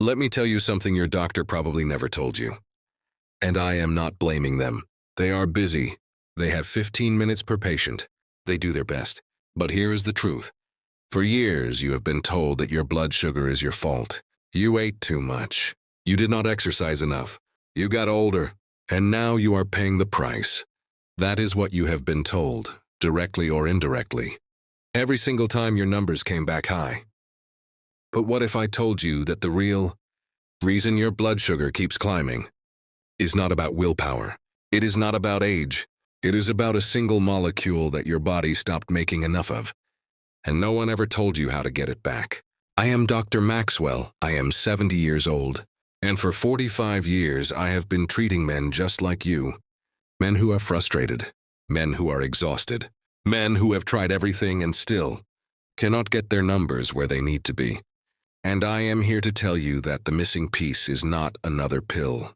Let me tell you something your doctor probably never told you. And I am not blaming them. They are busy. They have 15 minutes per patient. They do their best. But here is the truth. For years, you have been told that your blood sugar is your fault. You ate too much. You did not exercise enough. You got older. And now you are paying the price. That is what you have been told, directly or indirectly. Every single time your numbers came back high. But what if I told you that the real reason your blood sugar keeps climbing is not about willpower? It is not about age. It is about a single molecule that your body stopped making enough of. And no one ever told you how to get it back. I am Dr. Maxwell. I am 70 years old. And for 45 years, I have been treating men just like you. Men who are frustrated. Men who are exhausted. Men who have tried everything and still cannot get their numbers where they need to be. And I am here to tell you that the missing piece is not another pill.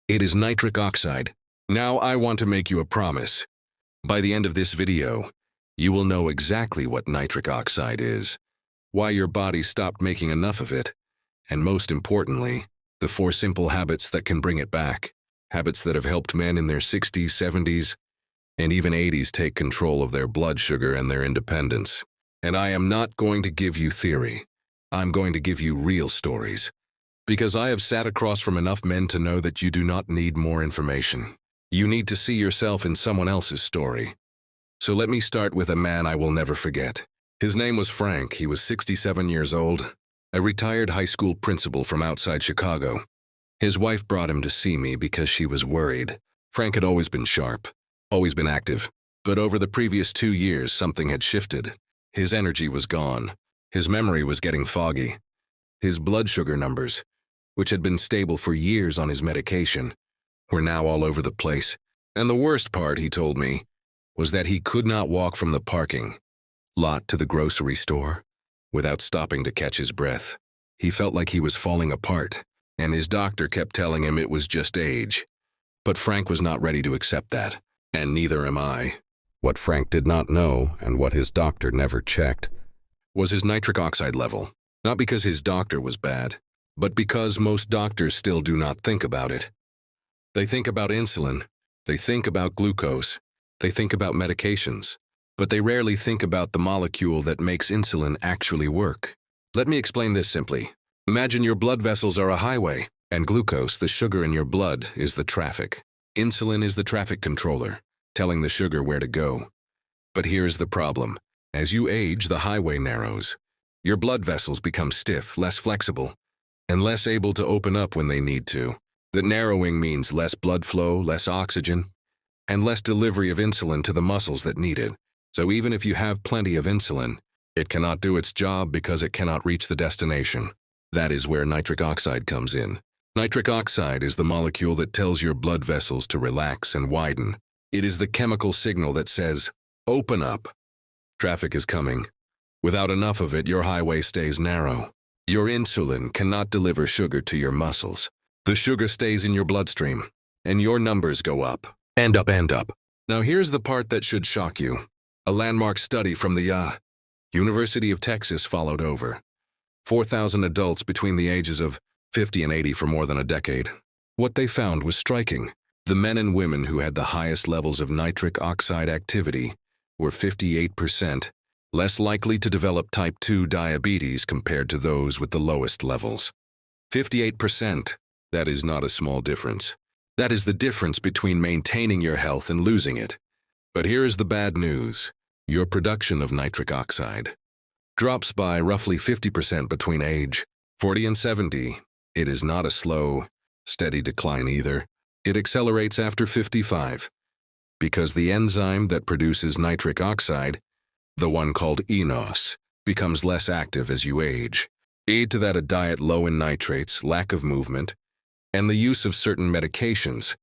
It is nitric oxide. Now I want to make you a promise. By the end of this video, you will know exactly what nitric oxide is, why your body stopped making enough of it, and most importantly, the 4 simple habits that can bring it back. Habits that have helped men in their 60s, 70s, and even 80s take control of their blood sugar and their independence. And I am not going to give you theory. I'm going to give you real stories. Because I have sat across from enough men to know that you do not need more information. You need to see yourself in someone else's story. So let me start with a man I will never forget. His name was Frank. He was 67 years old, a retired high school principal from outside Chicago. His wife brought him to see me because she was worried. Frank had always been sharp, always been active. But over the previous 2 years, something had shifted. His energy was gone. His memory was getting foggy. His blood sugar numbers, which had been stable for years on his medication, were now all over the place. And the worst part, he told me, was that he could not walk from the parking lot to the grocery store without stopping to catch his breath. He felt like he was falling apart, and his doctor kept telling him it was just age. But Frank was not ready to accept that, and neither am I. What Frank did not know, and what his doctor never checked, was his nitric oxide level. Not because his doctor was bad, but because most doctors still do not think about it. They think about insulin, they think about glucose, they think about medications, but they rarely think about the molecule that makes insulin actually work. Let me explain this simply. Imagine your blood vessels are a highway, and glucose, the sugar in your blood, is the traffic. Insulin is the traffic controller, telling the sugar where to go. But here is the problem. As you age, the highway narrows. Your blood vessels become stiff, less flexible, and less able to open up when they need to. That narrowing means less blood flow, less oxygen, and less delivery of insulin to the muscles that need it. So even if you have plenty of insulin, it cannot do its job because it cannot reach the destination. That is where nitric oxide comes in. Nitric oxide is the molecule that tells your blood vessels to relax and widen. It is the chemical signal that says, "Open up. Traffic is coming." Without enough of it, your highway stays narrow. Your insulin cannot deliver sugar to your muscles. The sugar stays in your bloodstream, and your numbers go up, and up, and up. Now here's the part that should shock you. A landmark study from the University of Texas followed over 4,000 adults between the ages of 50 and 80 for more than a decade. What they found was striking. The men and women who had the highest levels of nitric oxide activity were 58% less likely to develop type 2 diabetes compared to those with the lowest levels. 58%. That is not a small difference. That is the difference between maintaining your health and losing it. But here is the bad news. Your production of nitric oxide drops by roughly 50% between age 40 and 70. It is not a slow, steady decline either. It accelerates after 55, because the enzyme that produces nitric oxide, the one called eNOS, becomes less active as you age. Add to that a diet low in nitrates, lack of movement, and the use of certain medications,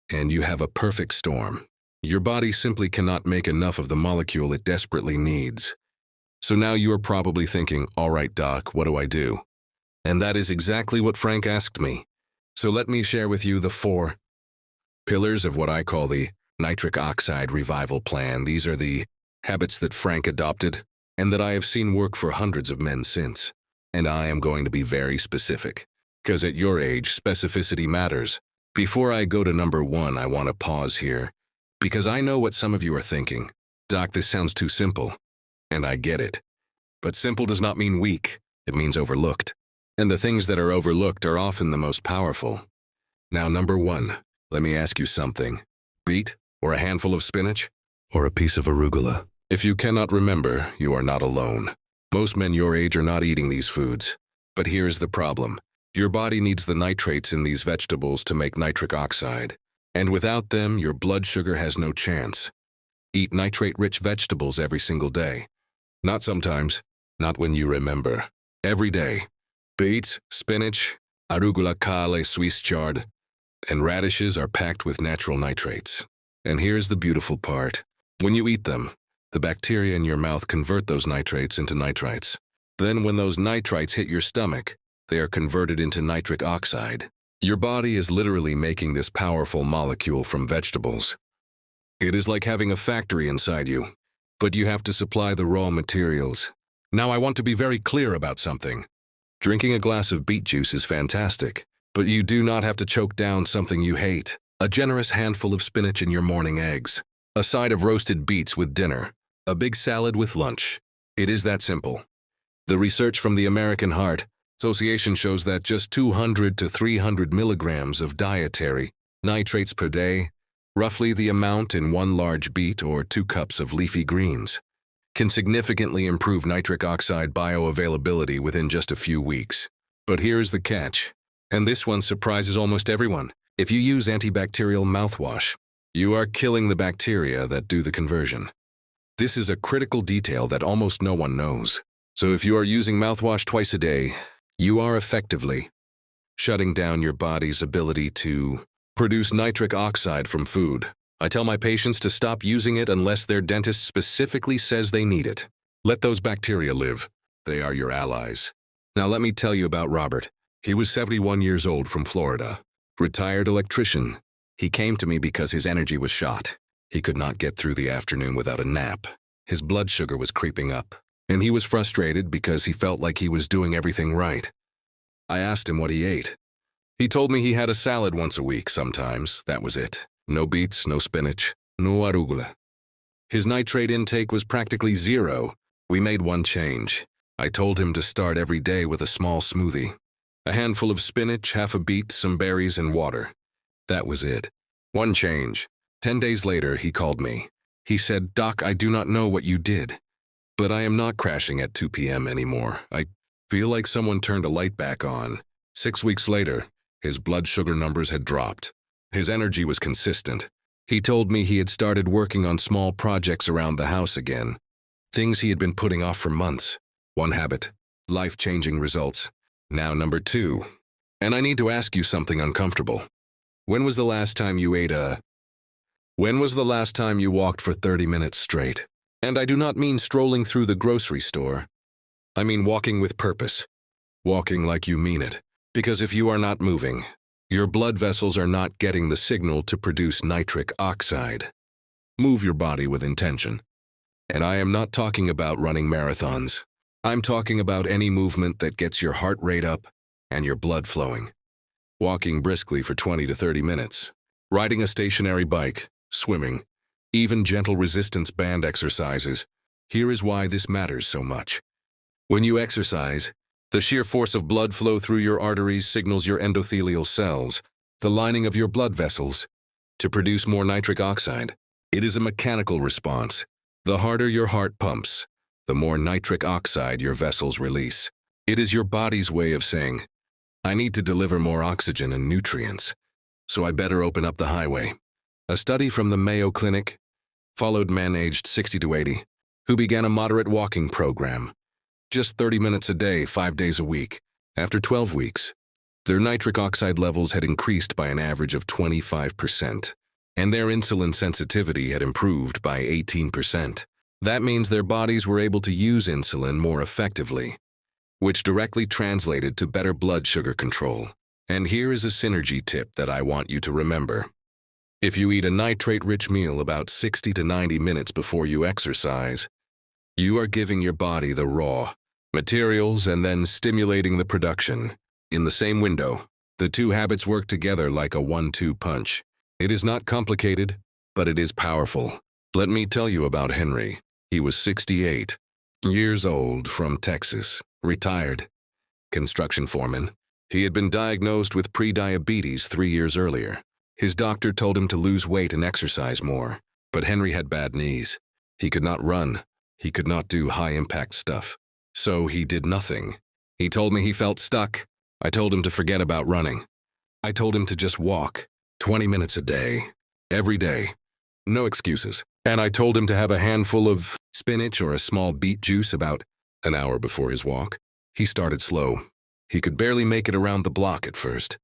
and you have a perfect storm. Your body simply cannot make enough of the molecule it desperately needs. So now you are probably thinking, all right, doc, what do I do? And that is exactly what Frank asked me. So let me share with you the 4 pillars of what I call the nitric oxide revival plan. These are the habits that Frank adopted and that I have seen work for hundreds of men since. And I am going to be very specific. Because at your age, specificity matters. Before I go to number 1, I want to pause here. Because I know what some of you are thinking. Doc, this sounds too simple. And I get it. But simple does not mean weak. It means overlooked. And the things that are overlooked are often the most powerful. Now, number 1, let me ask you something. Beet, or a handful of spinach, or a piece of arugula? If you cannot remember, you are not alone. Most men your age are not eating these foods. But here's the problem. Your body needs the nitrates in these vegetables to make nitric oxide. And without them, your blood sugar has no chance. Eat nitrate-rich vegetables every single day. Not sometimes, not when you remember. Every day. Beets, spinach, arugula kale, Swiss chard, and radishes are packed with natural nitrates. And here's the beautiful part. When you eat them, the bacteria in your mouth convert those nitrates into nitrites. Then when those nitrites hit your stomach, they are converted into nitric oxide. Your body is literally making this powerful molecule from vegetables. It is like having a factory inside you, but you have to supply the raw materials. Now I want to be very clear about something. Drinking a glass of beet juice is fantastic, but you do not have to choke down something you hate. A generous handful of spinach in your morning eggs, a side of roasted beets with dinner, a big salad with lunch. It is that simple. The research from the American Heart Association shows that just 200 to 300 milligrams of dietary nitrates per day, roughly the amount in 1 large beet or 2 cups of leafy greens, can significantly improve nitric oxide bioavailability within just a few weeks. But here's the catch, and this one surprises almost everyone. If you use antibacterial mouthwash, you are killing the bacteria that do the conversion. This is a critical detail that almost no one knows. So if you are using mouthwash twice a day, you are effectively shutting down your body's ability to produce nitric oxide from food. I tell my patients to stop using it unless their dentist specifically says they need it. Let those bacteria live. They are your allies. Now let me tell you about Robert. He was 71 years old from Florida. Retired electrician. He came to me because his energy was shot. He could not get through the afternoon without a nap. His blood sugar was creeping up, and he was frustrated because he felt like he was doing everything right. I asked him what he ate. He told me he had a salad once a week sometimes, that was it. No beets, no spinach, no arugula. His nitrate intake was practically zero. We made one change. I told him to start every day with a small smoothie. A handful of spinach, half a beet, some berries, and water. That was it. One change. 10 days later, he called me. He said, "Doc, I do not know what you did, but I am not crashing at 2 p.m. anymore. I feel like someone turned a light back on." 6 weeks later, his blood sugar numbers had dropped. His energy was consistent. He told me he had started working on small projects around the house again. Things he had been putting off for months. One habit, life-changing results. Now number 2. And I need to ask you something uncomfortable. When was the last time you walked for 30 minutes straight? And I do not mean strolling through the grocery store. I mean walking with purpose. Walking like you mean it. Because if you are not moving, your blood vessels are not getting the signal to produce nitric oxide. Move your body with intention. And I am not talking about running marathons. I'm talking about any movement that gets your heart rate up and your blood flowing. Walking briskly for 20 to 30 minutes. Riding a stationary bike, swimming, even gentle resistance band exercises. Here is why this matters so much. When you exercise, the sheer force of blood flow through your arteries signals your endothelial cells, the lining of your blood vessels, to produce more nitric oxide. It is a mechanical response. The harder your heart pumps, the more nitric oxide your vessels release. It is your body's way of saying, I need to deliver more oxygen and nutrients, so I better open up the highway. A study from the Mayo Clinic followed men aged 60 to 80 who began a moderate walking program. Just 30 minutes a day, 5 days a week. After 12 weeks, their nitric oxide levels had increased by an average of 25%, and their insulin sensitivity had improved by 18%. That means their bodies were able to use insulin more effectively, which directly translated to better blood sugar control. And here is a synergy tip that I want you to remember. If you eat a nitrate-rich meal about 60 to 90 minutes before you exercise, you are giving your body the raw materials and then stimulating the production In the same window, the two habits work together like a 1-2 punch. It is not complicated, but it is powerful. Let me tell you about Henry. He was 68 years old, from Texas, retired construction foreman. He had been diagnosed with prediabetes 3 years earlier. His doctor told him to lose weight and exercise more, but Henry had bad knees. He could not run. He could not do high-impact stuff. So he did nothing. He told me he felt stuck. I told him to forget about running. I told him to just walk 20 minutes a day, every day. No excuses. And I told him to have a handful of spinach or a small beet juice about an hour before his walk. He started slow. He could barely make it around the block at first,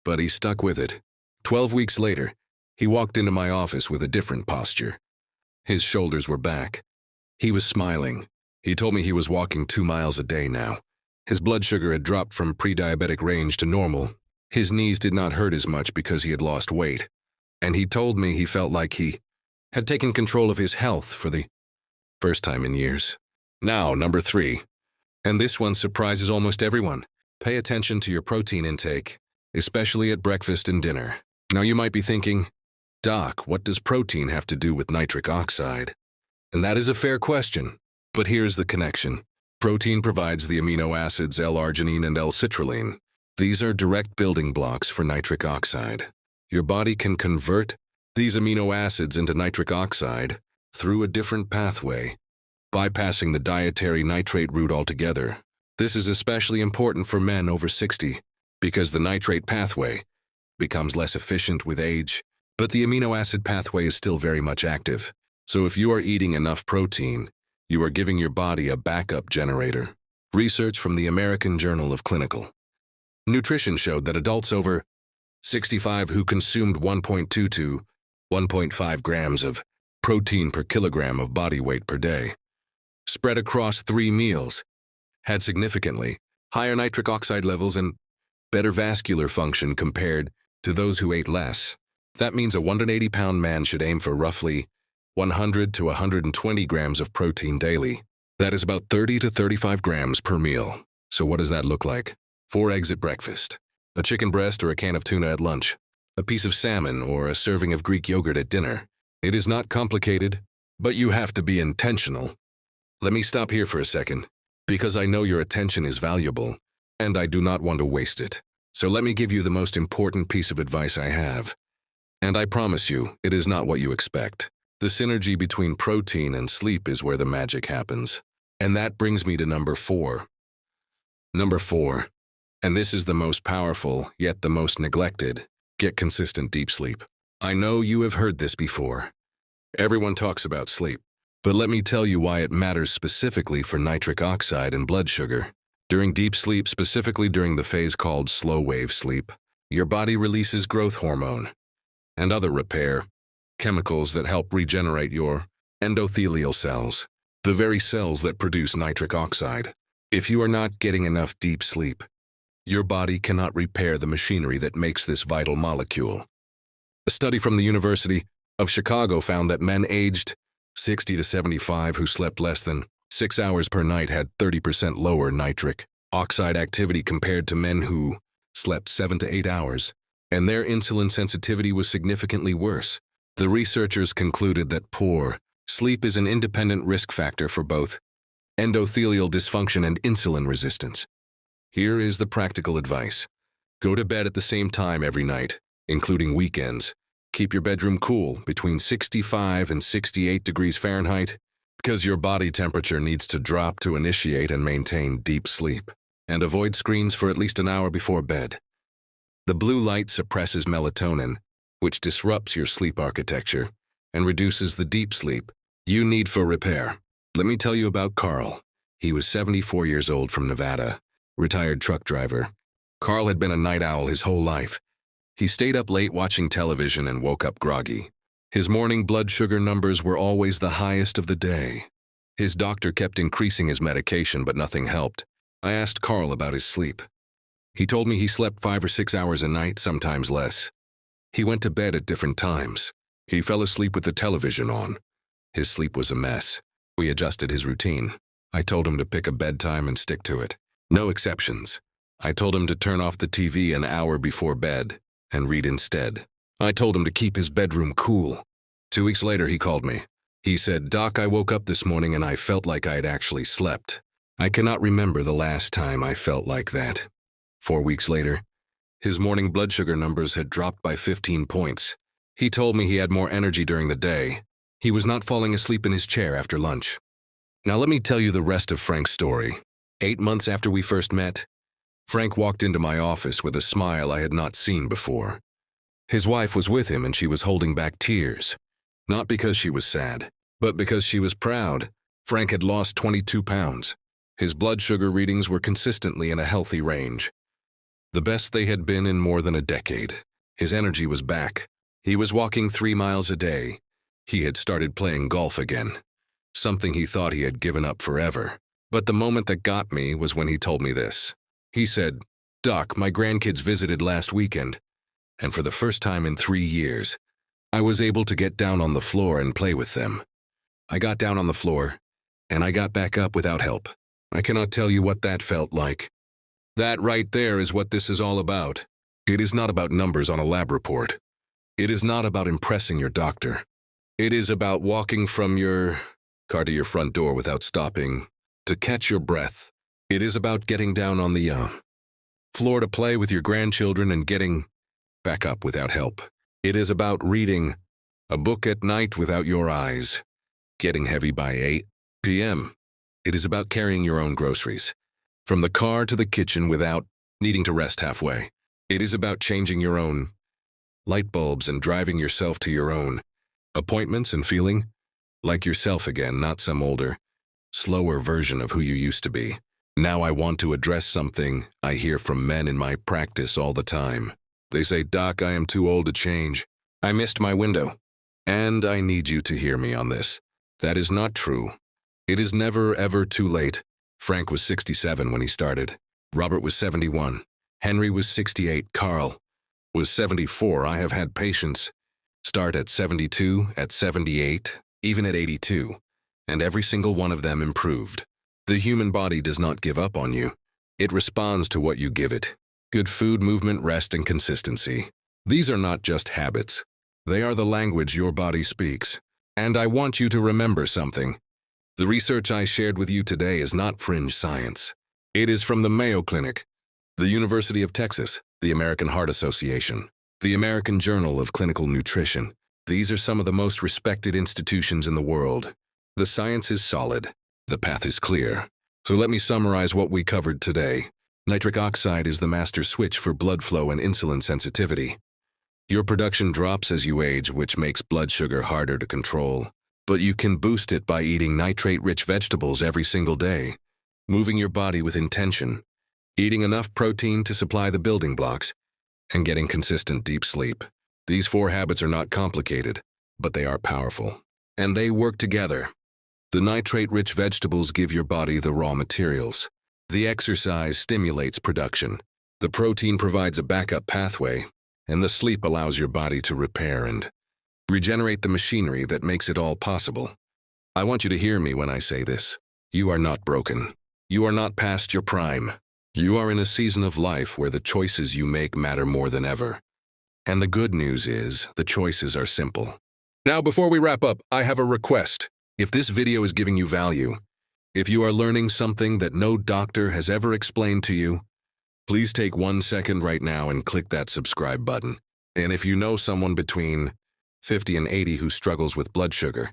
but he stuck with it. 12 weeks later, he walked into my office with a different posture. His shoulders were back. He was smiling. He told me he was walking 2 miles a day now. His blood sugar had dropped from pre-diabetic range to normal. His knees did not hurt as much because he had lost weight. And he told me he felt like he had taken control of his health for the first time in years. Now, number 3. And this one surprises almost everyone. Pay attention to your protein intake, especially at breakfast and dinner. Now you might be thinking, Doc, what does protein have to do with nitric oxide? And that is a fair question, but here's the connection. Protein provides the amino acids L-arginine and L-citrulline. These are direct building blocks for nitric oxide. Your body can convert these amino acids into nitric oxide through a different pathway, bypassing the dietary nitrate route altogether. This is especially important for men over 60 because the nitrate pathway becomes less efficient with age, but the amino acid pathway is still very much active. So if you are eating enough protein, you are giving your body a backup generator. Research from the American Journal of Clinical Nutrition showed that adults over 65 who consumed 1.2 to 1.5 grams of protein per kilogram of body weight per day, spread across 3 meals, had significantly higher nitric oxide levels and better vascular function compared to those who ate less. That means a 180-pound man should aim for roughly 100 to 120 grams of protein daily. That is about 30 to 35 grams per meal. So what does that look like? 4 eggs at breakfast, a chicken breast or a can of tuna at lunch, a piece of salmon or a serving of Greek yogurt at dinner. It is not complicated, but you have to be intentional. Let me stop here for a second, because I know your attention is valuable, and I do not want to waste it. So let me give you the most important piece of advice I have. And I promise you, it is not what you expect. The synergy between protein and sleep is where the magic happens. And that brings me to number 4. Number 4, and this is the most powerful, yet the most neglected. Get consistent deep sleep. I know you have heard this before. Everyone talks about sleep, but let me tell you why it matters specifically for nitric oxide and blood sugar. During deep sleep, specifically during the phase called slow-wave sleep, your body releases growth hormone and other repair chemicals that help regenerate your endothelial cells, the very cells that produce nitric oxide. If you are not getting enough deep sleep, your body cannot repair the machinery that makes this vital molecule. A study from the University of Chicago found that men aged 60 to 75 who slept less than 6 hours per night had 30% lower nitric oxide activity compared to men who slept 7 to 8 hours, and their insulin sensitivity was significantly worse. The researchers concluded that poor sleep is an independent risk factor for both endothelial dysfunction and insulin resistance. Here is the practical advice. Go to bed at the same time every night, including weekends. Keep your bedroom cool, between 65 and 68 degrees Fahrenheit, because your body temperature needs to drop to initiate and maintain deep sleep. And avoid screens for at least an hour before bed. The blue light suppresses melatonin, which disrupts your sleep architecture and reduces the deep sleep you need for repair. Let me tell you about Carl. He was 74 years old from Nevada, retired truck driver. Carl had been a night owl his whole life. He stayed up late watching television and woke up groggy. His morning blood sugar numbers were always the highest of the day. His doctor kept increasing his medication, but nothing helped. I asked Carl about his sleep. He told me he slept 5 or 6 hours a night, sometimes less. He went to bed at different times. He fell asleep with the television on. His sleep was a mess. We adjusted his routine. I told him to pick a bedtime and stick to it. No exceptions. I told him to turn off the TV an hour before bed and read instead. I told him to keep his bedroom cool. 2 weeks later, he called me. He said, "Doc, I woke up this morning and I felt like I had actually slept. I cannot remember the last time I felt like that." 4 weeks later, his morning blood sugar numbers had dropped by 15 points. He told me he had more energy during the day. He was not falling asleep in his chair after lunch. Now let me tell you the rest of Frank's story. 8 months after we first met, Frank walked into my office with a smile I had not seen before. His wife was with him and she was holding back tears. Not because she was sad, but because she was proud. Frank had lost 22 pounds. His blood sugar readings were consistently in a healthy range, the best they had been in more than a decade. His energy was back. He was walking 3 miles a day. He had started playing golf again, something he thought he had given up forever. But the moment that got me was when he told me this. He said, "Doc, my grandkids visited last weekend, and for the first time in 3 years, I was able to get down on the floor and play with them. I got down on the floor, and I got back up without help. I cannot tell you what that felt like. That right there is what this is all about. It is not about numbers on a lab report. It is not about impressing your doctor. It is about walking from your car to your front door without stopping to catch your breath. It is about getting down on the floor to play with your grandchildren and getting back up without help. It is about reading a book at night without your eyes getting heavy by 8 p.m. It is about carrying your own groceries from the car to the kitchen without needing to rest halfway. It is about changing your own light bulbs and driving yourself to your own appointments and feeling like yourself again, not some older, slower version of who you used to be. Now I want to address something I hear from men in my practice all the time. They say, "Doc, I am too old to change. I missed my window." And I need you to hear me on this. That is not true. It is never, ever too late. Frank was 67 when he started. Robert was 71. Henry was 68. Carl was 74. I have had patients start at 72, at 78, even at 82, and every single one of them improved. The human body does not give up on you. It responds to what you give it. Good food, movement, rest, and consistency. These are not just habits. They are the language your body speaks. And I want you to remember something. The research I shared with you today is not fringe science. It is from the Mayo Clinic, the University of Texas, the American Heart Association, the American Journal of Clinical Nutrition. These are some of the most respected institutions in the world. The science is solid. The path is clear. So let me summarize what we covered today. Nitric oxide is the master switch for blood flow and insulin sensitivity. Your production drops as you age, which makes blood sugar harder to control. But you can boost it by eating nitrate-rich vegetables every single day, moving your body with intention, eating enough protein to supply the building blocks, and getting consistent deep sleep. These 4 habits are not complicated, but they are powerful. And they work together. The nitrate-rich vegetables give your body the raw materials. The exercise stimulates production. The protein provides a backup pathway, and the sleep allows your body to repair and regenerate the machinery that makes it all possible. I want you to hear me when I say this. You are not broken. You are not past your prime. You are in a season of life where the choices you make matter more than ever. And the good news is, the choices are simple. Now, before we wrap up, I have a request. If this video is giving you value, if you are learning something that no doctor has ever explained to you, please take 1 second right now and click that subscribe button. And if you know someone between 50 and 80 who struggles with blood sugar,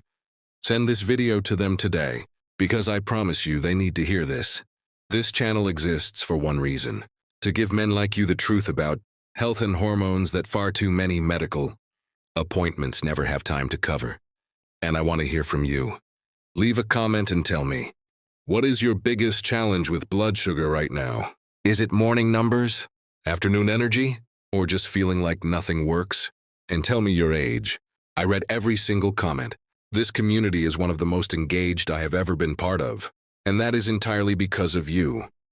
send this video to them today, because I promise you they need to hear this. This channel exists for one reason: to give men like you the truth about health and hormones that far too many medical appointments never have time to cover. And I want to hear from you. Leave a comment and tell me, what is your biggest challenge with blood sugar right now? Is it morning numbers, afternoon energy, or just feeling like nothing works? And tell me your age. I read every single comment. This community is one of the most engaged I have ever been part of, and that is entirely because of you.